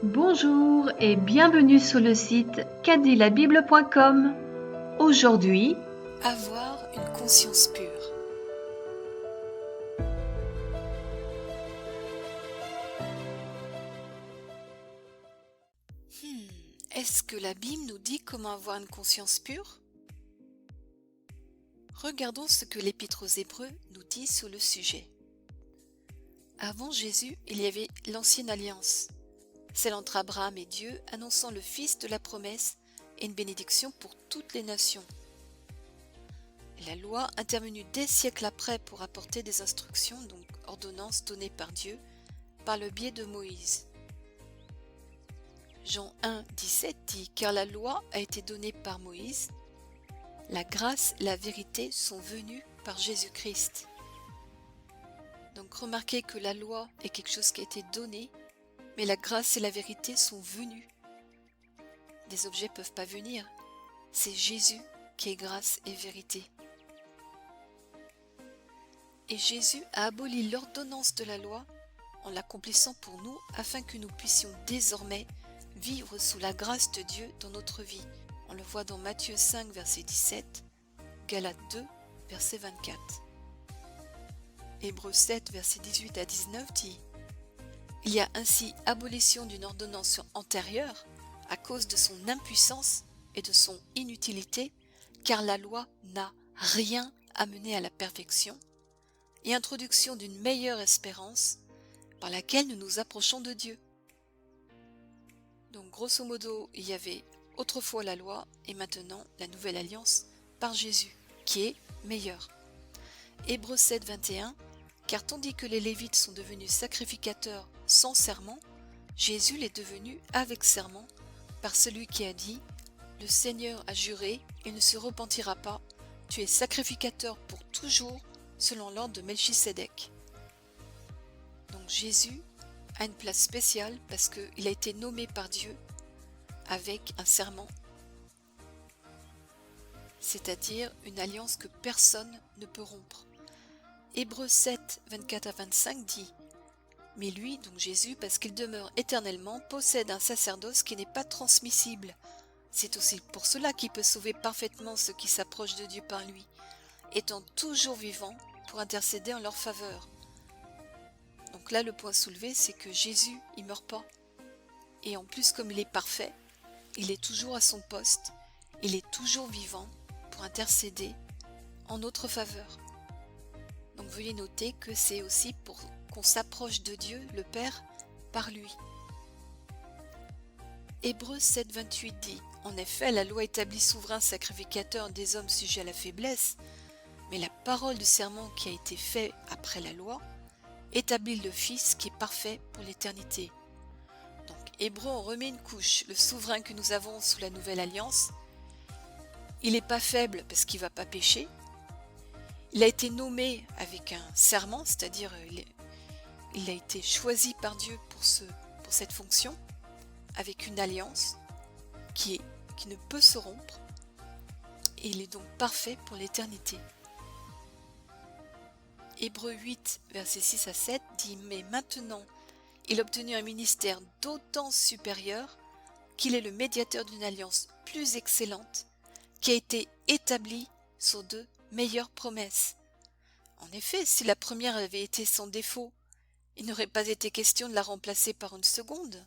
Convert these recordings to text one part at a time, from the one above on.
Bonjour et bienvenue sur le site quatditlabible.com. Aujourd'hui, Avoir une conscience pure. Est-ce que la Bible nous dit comment avoir une conscience pure? Regardons ce que l'Épître aux Hébreux nous dit sur le sujet. Avant Jésus, il y avait l'ancienne alliance, celle entre Abraham et Dieu, annonçant le Fils de la promesse et une bénédiction pour toutes les nations. La loi, intervenue des siècles après pour apporter des instructions, donc ordonnances données par Dieu, par le biais de Moïse. Jean 1, 17 dit « Car la loi a été donnée par Moïse, la grâce et la vérité sont venues par Jésus-Christ. » Donc remarquez que la loi est quelque chose qui a été donné, mais la grâce et la vérité sont venues. Des objets ne peuvent pas venir, c'est Jésus qui est grâce et vérité. Et Jésus a aboli l'ordonnance de la loi en l'accomplissant pour nous afin que nous puissions désormais vivre sous la grâce de Dieu dans notre vie. On le voit dans Matthieu 5, verset 17, Galates 2, verset 24. Hébreux 7, verset 18 à 19 dit « Il y a ainsi abolition d'une ordonnance antérieure à cause de son impuissance et de son inutilité, car la loi n'a rien amené à la perfection, et introduction d'une meilleure espérance par laquelle nous nous approchons de Dieu. » Donc grosso modo, il y avait autrefois la loi et maintenant la nouvelle alliance par Jésus, qui est meilleure. Hébreux 7, 21, car tandis que les Lévites sont devenus sacrificateurs sans serment, Jésus l'est devenu avec serment par celui qui a dit « Le Seigneur a juré et ne se repentira pas, tu es sacrificateur pour toujours selon l'ordre de Melchisédek. » Donc Jésus a une place spéciale parce qu'il a été nommé par Dieu avec un serment, c'est-à-dire une alliance que personne ne peut rompre. Hébreux 7, 24 à 25 dit « Mais lui, donc Jésus, parce qu'il demeure éternellement, possède un sacerdoce qui n'est pas transmissible. C'est aussi pour cela qu'il peut sauver parfaitement ceux qui s'approchent de Dieu par lui, étant toujours vivant pour intercéder en leur faveur. » Donc là, le point soulevé, c'est que Jésus, il ne meurt pas. Et en plus, comme il est parfait, il est toujours à son poste, il est toujours vivant pour intercéder en notre faveur. Donc veuillez noter que c'est aussi pour qu'on s'approche de Dieu, le Père, par lui. Hébreux 7, 28 dit « En effet, la loi établit souverain sacrificateur des hommes sujets à la faiblesse, mais la parole du serment qui a été fait après la loi établit le Fils qui est parfait pour l'éternité. » Donc, Hébreux, on remet une couche. Le souverain que nous avons sous la nouvelle alliance, il n'est pas faible parce qu'il ne va pas pécher. Il a été nommé avec un serment, c'est-à-dire il a été choisi par Dieu pour cette fonction, avec une alliance qui ne peut se rompre, et il est donc parfait pour l'éternité. Hébreux 8, versets 6 à 7 dit « Mais maintenant, il a obtenu un ministère d'autant supérieur qu'il est le médiateur d'une alliance plus excellente qui a été établie sur de meilleures promesses. En effet, si la première avait été sans défaut, il n'aurait pas été question de la remplacer par une seconde. »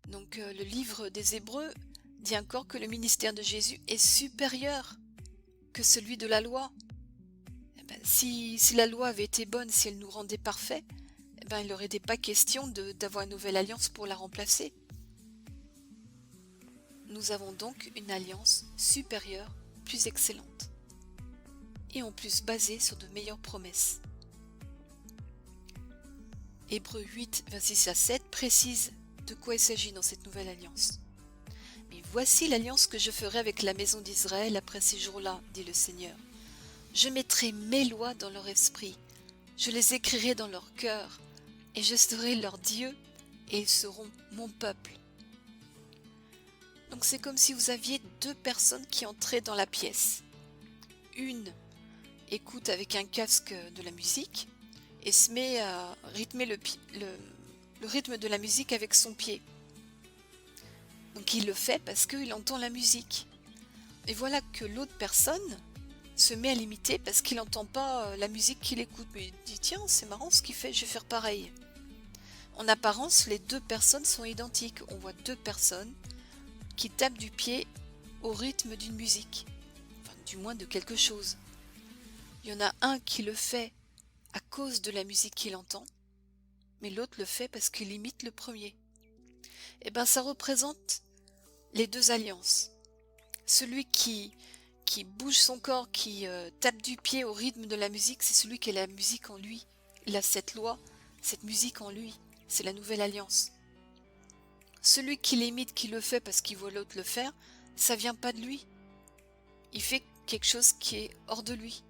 Donc le livre des Hébreux dit encore que le ministère de Jésus est supérieur que celui de la loi. Si la loi avait été bonne, si elle nous rendait parfaits, il n'aurait pas question d'avoir une nouvelle alliance pour la remplacer. Nous avons donc une alliance supérieure, plus excellente, et en plus basée sur de meilleures promesses. Hébreux 8, 26 à 7 précise de quoi il s'agit dans cette nouvelle alliance. « Mais voici l'alliance que je ferai avec la maison d'Israël après ces jours-là, dit le Seigneur. Je mettrai mes lois dans leur esprit, je les écrirai dans leur cœur, et je serai leur Dieu, et ils seront mon peuple. » Donc c'est comme si vous aviez deux personnes qui entraient dans la pièce. Une écoute avec un casque de la musique et se met à rythmer le rythme de la musique avec son pied. Donc il le fait parce qu'il entend la musique. Et voilà que l'autre personne se met à l'imiter parce qu'il n'entend pas la musique qu'il écoute. Mais il dit tiens, c'est marrant ce qu'il fait, je vais faire pareil. En apparence, les deux personnes sont identiques. On voit deux personnes qui tapent du pied au rythme d'une musique. Enfin, du moins de quelque chose. Il y en a un qui le fait à cause de la musique qu'il entend, mais l'autre le fait parce qu'il imite le premier. Et bien ça représente les deux alliances. Celui qui bouge son corps, qui tape du pied au rythme de la musique, c'est celui qui a la musique en lui. Il a cette loi, cette musique en lui. C'est la nouvelle alliance. Celui qui l'imite, qui le fait parce qu'il voit l'autre le faire, ça vient pas de lui. Il fait quelque chose qui est hors de lui.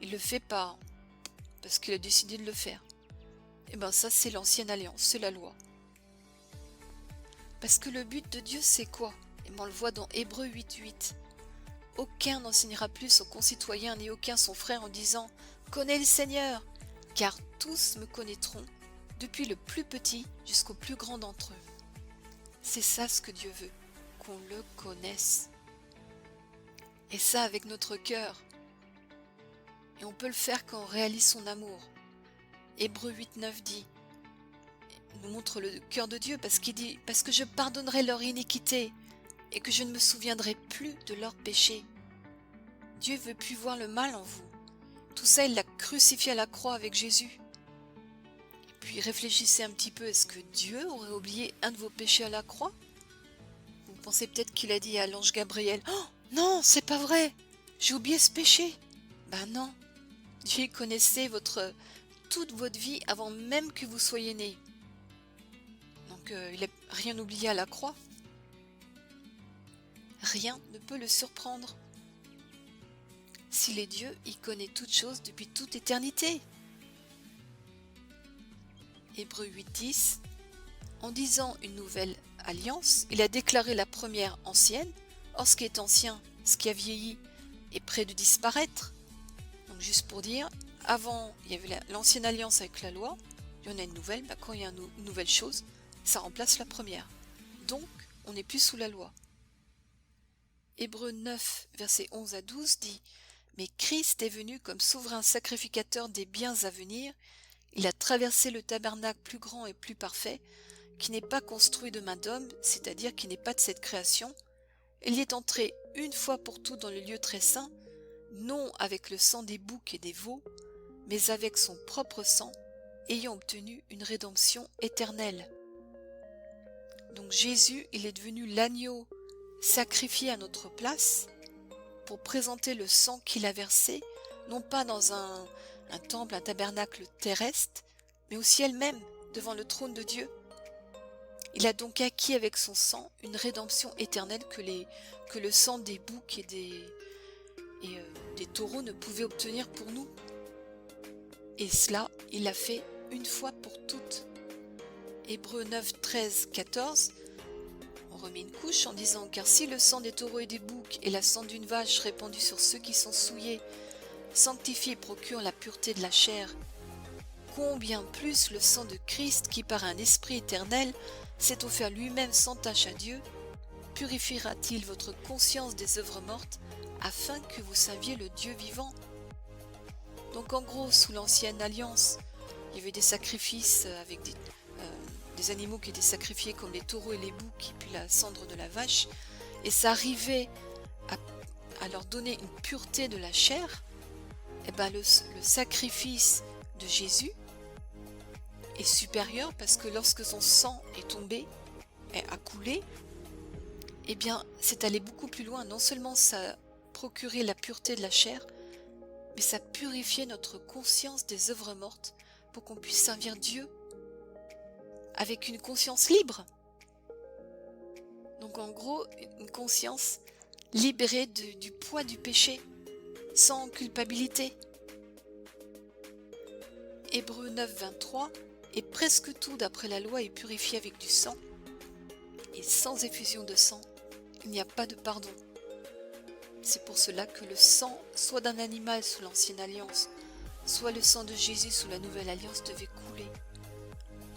Il le fait pas parce qu'il a décidé de le faire. Et bien ça, c'est l'ancienne alliance, c'est la loi. Parce que le but de Dieu, c'est quoi? Et ben, on le voit dans Hébreux 8.8. Aucun n'enseignera plus son concitoyen, ni aucun son frère en disant « Connais le Seigneur », car tous me connaîtront, depuis le plus petit jusqu'au plus grand d'entre eux. C'est ça ce que Dieu veut, qu'on le connaisse. Et ça avec notre cœur. Et on peut le faire quand on réalise son amour. Hébreux 8.9 dit, nous montre le cœur de Dieu parce qu'il dit « Parce que je pardonnerai leur iniquité et que je ne me souviendrai plus de leurs péchés. » Dieu veut plus voir le mal en vous. Tout ça, il l'a crucifié à la croix avec Jésus. Et puis réfléchissez un petit peu, est-ce que Dieu aurait oublié un de vos péchés à la croix? Vous pensez peut-être qu'il a dit à l'ange Gabriel « Oh non, c'est pas vrai, j'ai oublié ce péché. » Ben non, Dieu connaissait toute votre vie avant même que vous soyez né. Donc il n'a rien oublié à la croix. Rien ne peut le surprendre. S'il est Dieu, il connaît toutes choses depuis toute éternité. Hébreux 8.10. En disant une nouvelle alliance, il a déclaré la première ancienne. Or ce qui est ancien, ce qui a vieilli, est près de disparaître. Donc juste pour dire, avant il y avait l'ancienne alliance avec la loi, il y en a une nouvelle, quand il y a une nouvelle chose, ça remplace la première. Donc on n'est plus sous la loi. Hébreux 9, versets 11 à 12 dit « Mais Christ est venu comme souverain sacrificateur des biens à venir. Il a traversé le tabernacle plus grand et plus parfait, qui n'est pas construit de main d'homme, c'est-à-dire qui n'est pas de cette création. Il y est entré une fois pour toutes dans le lieu très saint, non avec le sang des boucs et des veaux, mais avec son propre sang, ayant obtenu une rédemption éternelle. » Donc Jésus, il est devenu l'agneau sacrifié à notre place pour présenter le sang qu'il a versé, non pas dans un temple, un tabernacle terrestre, mais au ciel même, devant le trône de Dieu. Il a donc acquis avec son sang une rédemption éternelle que le sang des boucs et des taureaux ne pouvait obtenir pour nous. Et cela, il l'a fait une fois pour toutes. Hébreux 9, 13, 14, on remet une couche en disant « Car si le sang des taureaux et des boucs et la sang d'une vache répandue sur ceux qui sont souillés sanctifie et procure la pureté de la chair, combien plus le sang de Christ qui par un esprit éternel s'est offert lui-même sans tache à Dieu, purifiera-t-il votre conscience des œuvres mortes afin que vous saviez le Dieu vivant ?» Donc en gros, sous l'ancienne alliance, il y avait des sacrifices avec des animaux qui étaient sacrifiés comme les taureaux et les boucs et puis la cendre de la vache, et ça arrivait à leur donner une pureté de la chair. Et ben le sacrifice de Jésus est supérieur parce que lorsque son sang est tombé, a coulé, eh bien c'est allé beaucoup plus loin. Non seulement ça procurait la pureté de la chair, mais ça purifiait notre conscience des œuvres mortes pour qu'on puisse servir Dieu avec une conscience libre. Donc en gros, une conscience libérée du poids du péché, sans culpabilité. Hébreux 9, 23, et presque tout d'après la loi est purifié avec du sang, et sans effusion de sang, il n'y a pas de pardon. C'est pour cela que le sang, soit d'un animal sous l'ancienne alliance, soit le sang de Jésus sous la nouvelle alliance devait couler.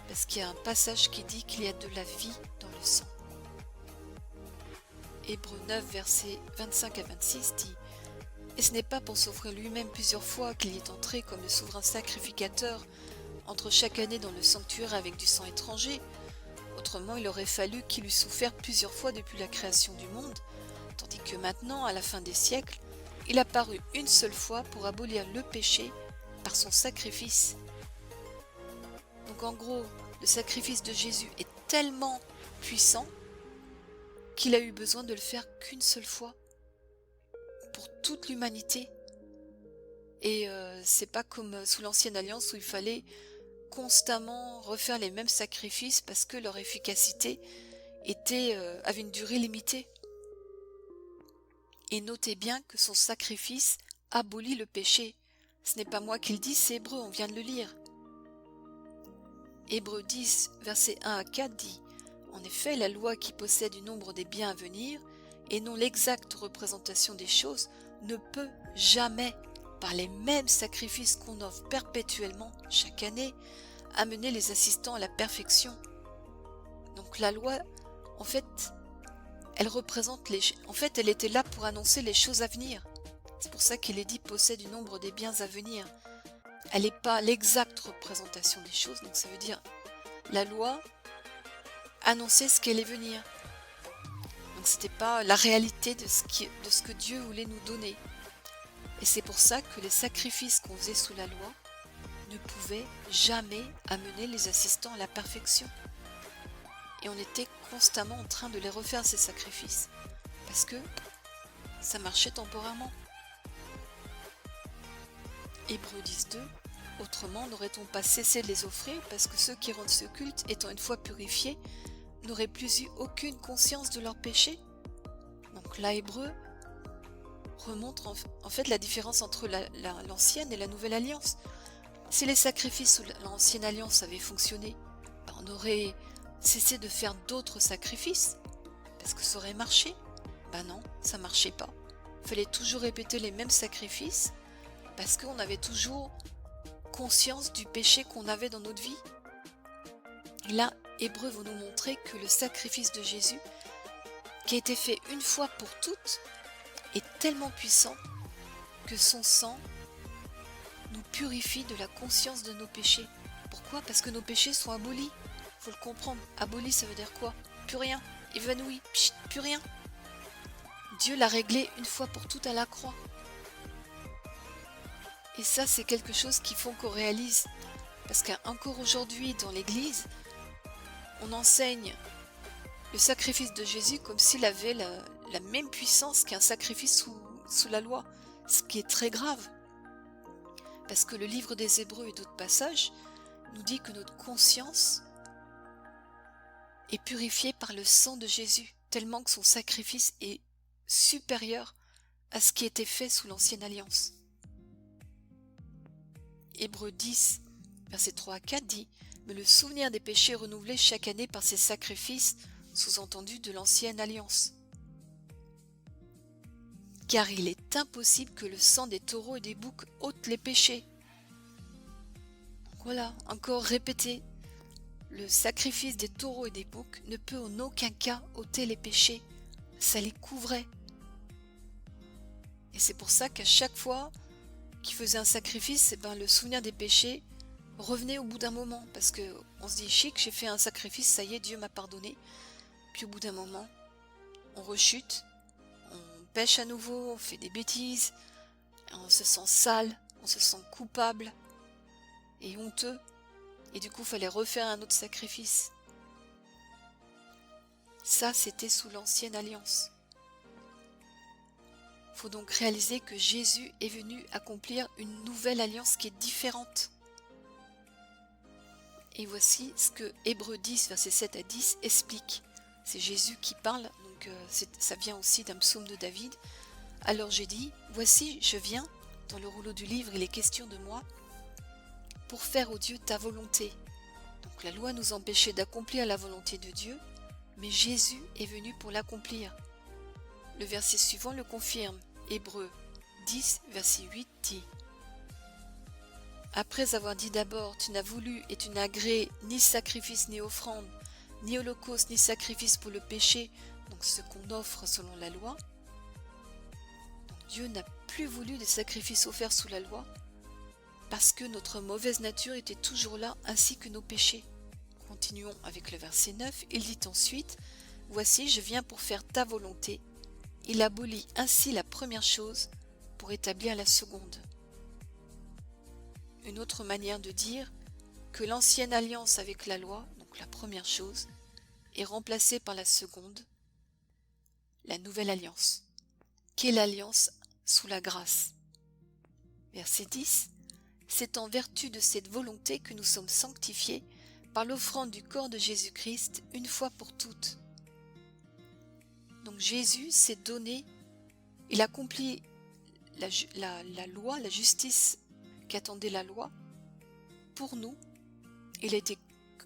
parce qu'il y a un passage qui dit qu'il y a de la vie dans le sang. Hébreux 9, versets 25 à 26 dit « Et ce n'est pas pour s'offrir lui-même plusieurs fois qu'il y est entré comme le souverain sacrificateur entre chaque année dans le sanctuaire avec du sang étranger. Autrement, il aurait fallu qu'il eût souffert plusieurs fois depuis la création du monde, tandis que maintenant, à la fin des siècles, il a paru une seule fois pour abolir le péché par son sacrifice. » Donc en gros, le sacrifice de Jésus est tellement puissant qu'il a eu besoin de le faire qu'une seule fois pour toute l'humanité. Et c'est pas comme sous l'ancienne alliance où il fallait constamment refaire les mêmes sacrifices parce que leur efficacité avait une durée limitée. Et notez bien que son sacrifice abolit le péché. Ce n'est pas moi qui le dis, c'est Hébreux, on vient de le lire. Hébreux 10, versets 1 à 4 dit « En effet, la loi qui possède du nombre des biens à venir, et non l'exacte représentation des choses, ne peut jamais, par les mêmes sacrifices qu'on offre perpétuellement chaque année, amener les assistants à la perfection. » Donc la loi, en fait, elle représente elle était là pour annoncer les choses à venir. C'est pour ça qu'il est dit « possède du nombre des biens à venir ». Elle n'est pas l'exacte représentation des choses, donc ça veut dire la loi annonçait ce qui allait venir. Donc c'était pas la réalité de ce que Dieu voulait nous donner. Et c'est pour ça que les sacrifices qu'on faisait sous la loi ne pouvaient jamais amener les assistants à la perfection. Et on était constamment en train de les refaire, ces sacrifices, parce que ça marchait temporairement. Hébreux 10.2 « Autrement, n'aurait-on pas cessé de les offrir, parce que ceux qui rendent ce culte, étant une fois purifiés, n'auraient plus eu aucune conscience de leur péché ?» Donc là, Hébreux remontre en fait la différence entre l'ancienne et la nouvelle alliance. Si les sacrifices sous l'ancienne alliance avaient fonctionné, on aurait cessé de faire d'autres sacrifices, parce que ça aurait marché. Non, ça marchait pas. Il fallait toujours répéter les mêmes sacrifices, parce qu'on avait toujours conscience du péché qu'on avait dans notre vie. Et là, Hébreux vont nous montrer que le sacrifice de Jésus, qui a été fait une fois pour toutes, est tellement puissant que son sang nous purifie de la conscience de nos péchés. Pourquoi ? Parce que nos péchés sont abolis. Faut le comprendre. Aboli, ça veut dire quoi ? Plus rien. Évanoui. Plus rien. Dieu l'a réglé une fois pour toutes à la croix. Et ça, c'est quelque chose qu'il faut qu'on réalise. Parce qu'encore aujourd'hui, dans l'Église, on enseigne le sacrifice de Jésus comme s'il avait la même puissance qu'un sacrifice sous la loi. Ce qui est très grave. Parce que le livre des Hébreux et d'autres passages nous dit que notre conscience est purifiée par le sang de Jésus, tellement que son sacrifice est supérieur à ce qui était fait sous l'ancienne alliance. Hébreux 10, versets 3 à 4 dit « Mais le souvenir des péchés renouvelés chaque année par ces sacrifices, sous-entendu de l'ancienne alliance. Car il est impossible que le sang des taureaux et des boucs ôte les péchés. » Voilà, encore répété. Le sacrifice des taureaux et des boucs ne peut en aucun cas ôter les péchés. Ça les couvrait. Et c'est pour ça qu'à chaque fois qu'il faisait un sacrifice, le souvenir des péchés revenait au bout d'un moment. Parce qu'on se dit, chic, j'ai fait un sacrifice, ça y est, Dieu m'a pardonné. Puis au bout d'un moment, on rechute, on pêche à nouveau, on fait des bêtises, on se sent sale, on se sent coupable et honteux. Et du coup, il fallait refaire un autre sacrifice. Ça, c'était sous l'ancienne alliance. Il faut donc réaliser que Jésus est venu accomplir une nouvelle alliance qui est différente. Et voici ce que Hébreux 10, versets 7 à 10 explique. C'est Jésus qui parle, donc ça vient aussi d'un psaume de David. « Alors j'ai dit, voici, je viens, dans le rouleau du livre, il est question de moi, pour faire, ô Dieu, ta volonté. » Donc la loi nous empêchait d'accomplir la volonté de Dieu, mais Jésus est venu pour l'accomplir. Le verset suivant le confirme. Hébreux 10, verset 8 dit après avoir dit d'abord « Tu n'as voulu et tu n'as agréé ni sacrifice ni offrande, ni holocauste ni sacrifice pour le péché », donc ce qu'on offre selon la loi. Donc Dieu n'a plus voulu des sacrifices offerts sous la loi, parce que notre mauvaise nature était toujours là, ainsi que nos péchés. Continuons avec le verset 9, il dit ensuite « Voici, je viens pour faire ta volonté ». Il abolit ainsi la première chose pour établir la seconde. Une autre manière de dire que l'ancienne alliance avec la loi, donc la première chose, est remplacée par la seconde, la nouvelle alliance, qui est l'alliance sous la grâce. Verset 10, c'est en vertu de cette volonté que nous sommes sanctifiés par l'offrande du corps de Jésus-Christ une fois pour toutes. Donc Jésus s'est donné, il accomplit la loi, la justice qu'attendait la loi pour nous. Il a été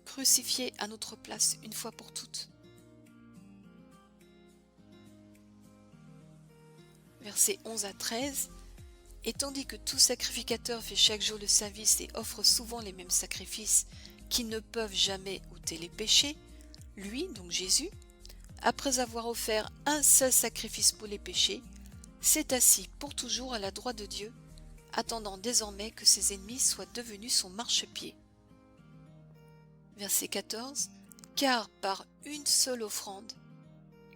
crucifié à notre place une fois pour toutes. Versets 11 à 13. Et tandis que tout sacrificateur fait chaque jour le service et offre souvent les mêmes sacrifices qui ne peuvent jamais ôter les péchés, lui, donc Jésus, après avoir offert un seul sacrifice pour les péchés, s'est assis pour toujours à la droite de Dieu, attendant désormais que ses ennemis soient devenus son marchepied. Verset 14. Car par une seule offrande,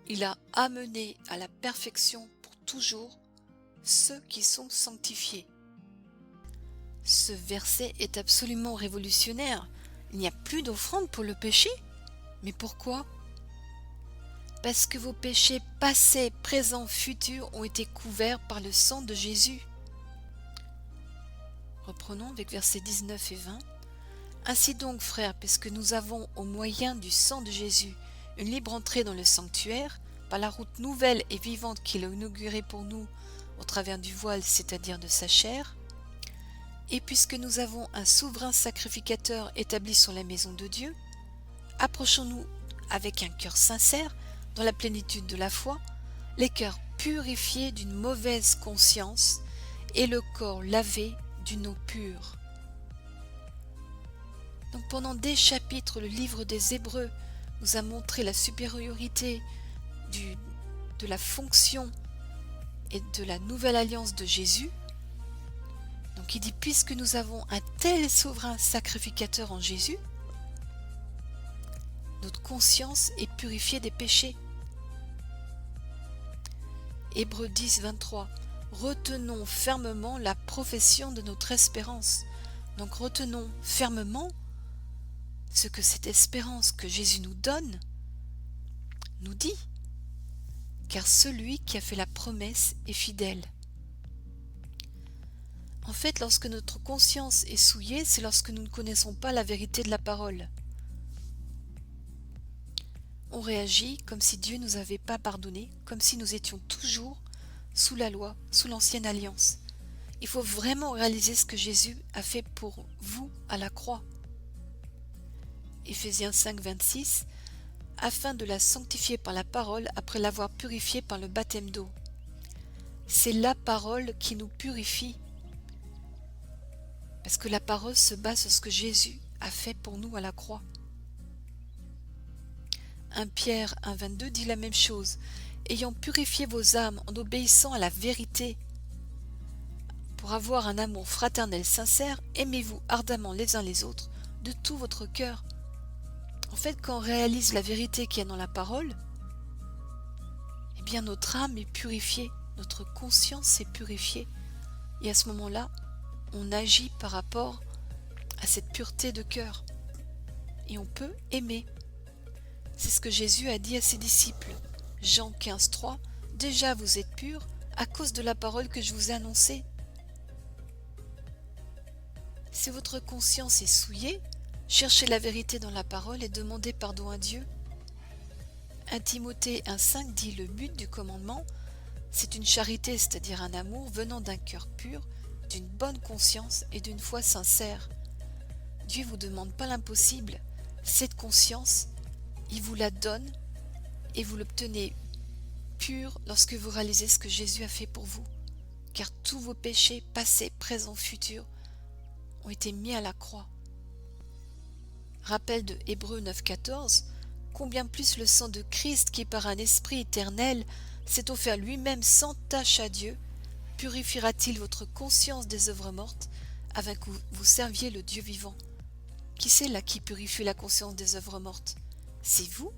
il a amené à la perfection pour toujours ceux qui sont sanctifiés. Ce verset est absolument révolutionnaire. Il n'y a plus d'offrande pour le péché. Mais pourquoi ? Parce que vos péchés passés, présents, futurs ont été couverts par le sang de Jésus. Reprenons avec versets 19 et 20. Ainsi donc, frères, puisque nous avons au moyen du sang de Jésus une libre entrée dans le sanctuaire, par la route nouvelle et vivante qu'il a inaugurée pour nous au travers du voile, c'est-à-dire de sa chair, et puisque nous avons un souverain sacrificateur établi sur la maison de Dieu, approchons-nous avec un cœur sincère, dans la plénitude de la foi, les cœurs purifiés d'une mauvaise conscience et le corps lavé d'une eau pure. Donc pendant des chapitres, le livre des Hébreux nous a montré la supériorité de la fonction et de la nouvelle alliance de Jésus. Donc il dit, puisque nous avons un tel souverain sacrificateur en Jésus, notre conscience est purifiée des péchés. Hébreux 10, 23. Retenons fermement la profession de notre espérance. Donc retenons fermement ce que cette espérance que Jésus nous donne nous dit. Car celui qui a fait la promesse est fidèle. En fait, lorsque notre conscience est souillée, c'est lorsque nous ne connaissons pas la vérité de la parole. On réagit comme si Dieu ne nous avait pas pardonné, comme si nous étions toujours sous la loi, sous l'ancienne alliance. Il faut vraiment réaliser ce que Jésus a fait pour vous à la croix. Éphésiens 5, 26, afin de la sanctifier par la parole après l'avoir purifiée par le baptême d'eau. C'est la parole qui nous purifie, parce que la parole se base sur ce que Jésus a fait pour nous à la croix. 1 Pierre 1, 22 dit la même chose. Ayant purifié vos âmes en obéissant à la vérité, pour avoir un amour fraternel sincère, aimez-vous ardemment les uns les autres de tout votre cœur. En fait, quand on réalise la vérité qu'il y a dans la parole, eh bien notre âme est purifiée, notre conscience est purifiée. Et à ce moment-là, on agit par rapport à cette pureté de cœur. Et on peut aimer. C'est ce que Jésus a dit à ses disciples. Jean 15, 3. Déjà vous êtes purs à cause de la parole que je vous ai annoncée. Si votre conscience est souillée, cherchez la vérité dans la parole et demandez pardon à Dieu. 1 Timothée 1,5 dit le but du commandement, c'est une charité, c'est-à-dire un amour venant d'un cœur pur, d'une bonne conscience et d'une foi sincère. Dieu ne vous demande pas l'impossible. Cette conscience, il vous la donne et vous l'obtenez pure lorsque vous réalisez ce que Jésus a fait pour vous. Car tous vos péchés, passés, présents, futurs, ont été mis à la croix. Rappel de Hébreux 9,14, combien plus le sang de Christ qui par un esprit éternel s'est offert lui-même sans tache à Dieu, purifiera-t-il votre conscience des œuvres mortes, afin que vous serviez le Dieu vivant. Qui c'est là qui purifie la conscience des œuvres mortes? C'est vous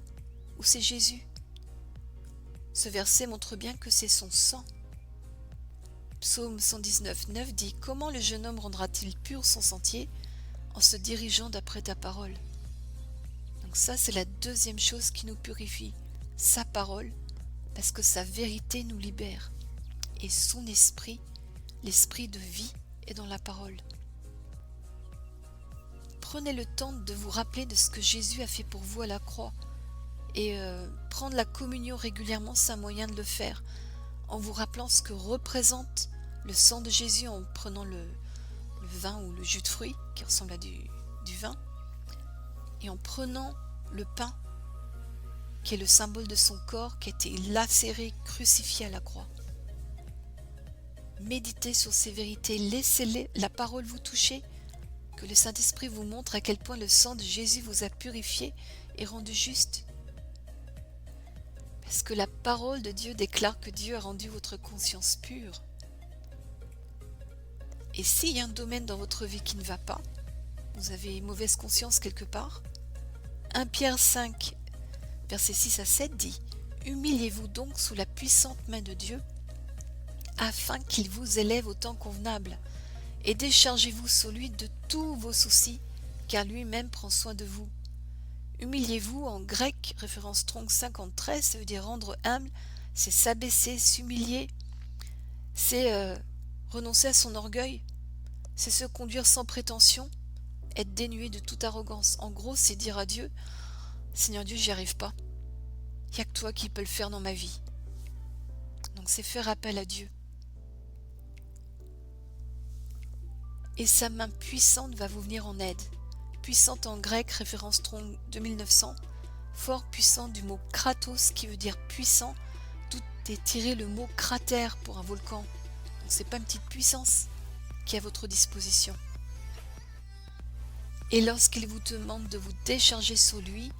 ou c'est Jésus? Ce verset montre bien que c'est son sang. Psaume 119,9 dit « Comment le jeune homme rendra-t-il pur son sentier en se dirigeant d'après ta parole ?» Donc ça, c'est la deuxième chose qui nous purifie, sa parole, parce que sa vérité nous libère. Et son esprit, l'esprit de vie, est dans la parole. Prenez le temps de vous rappeler de ce que Jésus a fait pour vous à la croix. Et prendre la communion régulièrement, c'est un moyen de le faire, en vous rappelant ce que représente le sang de Jésus, en prenant le vin ou le jus de fruits, qui ressemble à du vin, et en prenant le pain, qui est le symbole de son corps, qui a été lacéré, crucifié à la croix. Méditez sur ces vérités, laissez la parole vous toucher, que le Saint-Esprit vous montre à quel point le sang de Jésus vous a purifié et rendu juste. Parce que la parole de Dieu déclare que Dieu a rendu votre conscience pure. Et s'il y a un domaine dans votre vie qui ne va pas, vous avez mauvaise conscience quelque part, 1 Pierre 5, versets 6 à 7 dit « Humiliez-vous donc sous la puissante main de Dieu, afin qu'il vous élève au temps convenable, et déchargez-vous sur lui de tous vos soucis, car lui-même prend soin de vous. Humiliez-vous, en grec, référence Strong 50-13, ça veut dire rendre humble, c'est s'abaisser, s'humilier, c'est renoncer à son orgueil, c'est se conduire sans prétention, être dénué de toute arrogance. En gros, c'est dire à Dieu, Seigneur Dieu, j'y arrive pas. Il n'y a que toi qui peux le faire dans ma vie. Donc c'est faire appel à Dieu. Et sa main puissante va vous venir en aide. Puissante en grec, référence Strong 2900, fort puissant du mot kratos qui veut dire puissant, d'où est tiré le mot cratère pour un volcan. Donc c'est pas une petite puissance qui est à votre disposition. Et lorsqu'il vous demande de vous décharger sur lui,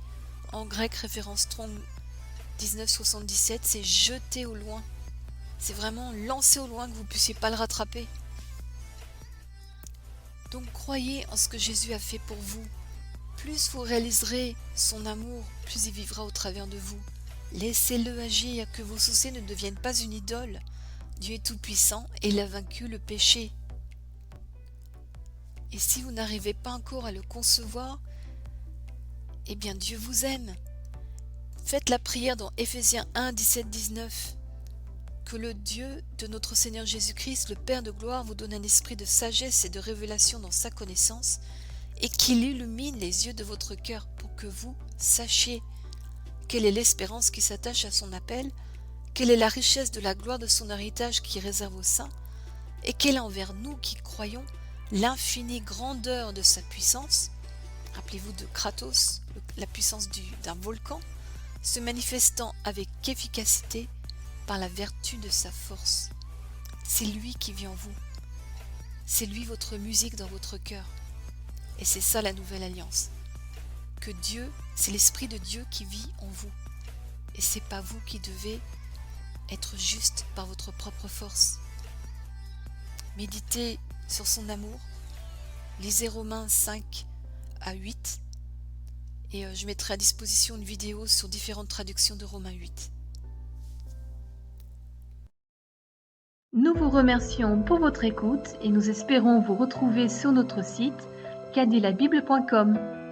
en grec référence Strong 1977, c'est jeter au loin. C'est vraiment lancer au loin que vous ne puissiez pas le rattraper. Donc croyez en ce que Jésus a fait pour vous. Plus vous réaliserez son amour, plus il vivra au travers de vous. Laissez-le agir, que vos soucis ne deviennent pas une idole. Dieu est tout-puissant et il a vaincu le péché. Et si vous n'arrivez pas encore à le concevoir, eh bien Dieu vous aime. Faites la prière dans Éphésiens 1, 17-19. Que le Dieu de notre Seigneur Jésus-Christ, le Père de gloire, vous donne un esprit de sagesse et de révélation dans sa connaissance, et qu'il illumine les yeux de votre cœur pour que vous sachiez quelle est l'espérance qui s'attache à son appel, quelle est la richesse de la gloire de son héritage qui réserve aux saints, et quelle est envers nous qui croyons l'infinie grandeur de sa puissance. Rappelez-vous de Kratos, la puissance d'un volcan, se manifestant avec efficacité par la vertu de sa force. C'est lui qui vit en vous. C'est lui votre musique dans votre cœur. Et c'est ça la nouvelle alliance. Que Dieu, c'est l'Esprit de Dieu qui vit en vous. Et c'est pas vous qui devez être juste par votre propre force. Méditez sur son amour. Lisez Romains 5 à 8. Et je mettrai à disposition une vidéo sur différentes traductions de Romains 8. Nous vous remercions pour votre écoute et nous espérons vous retrouver sur notre site cadilabible.com.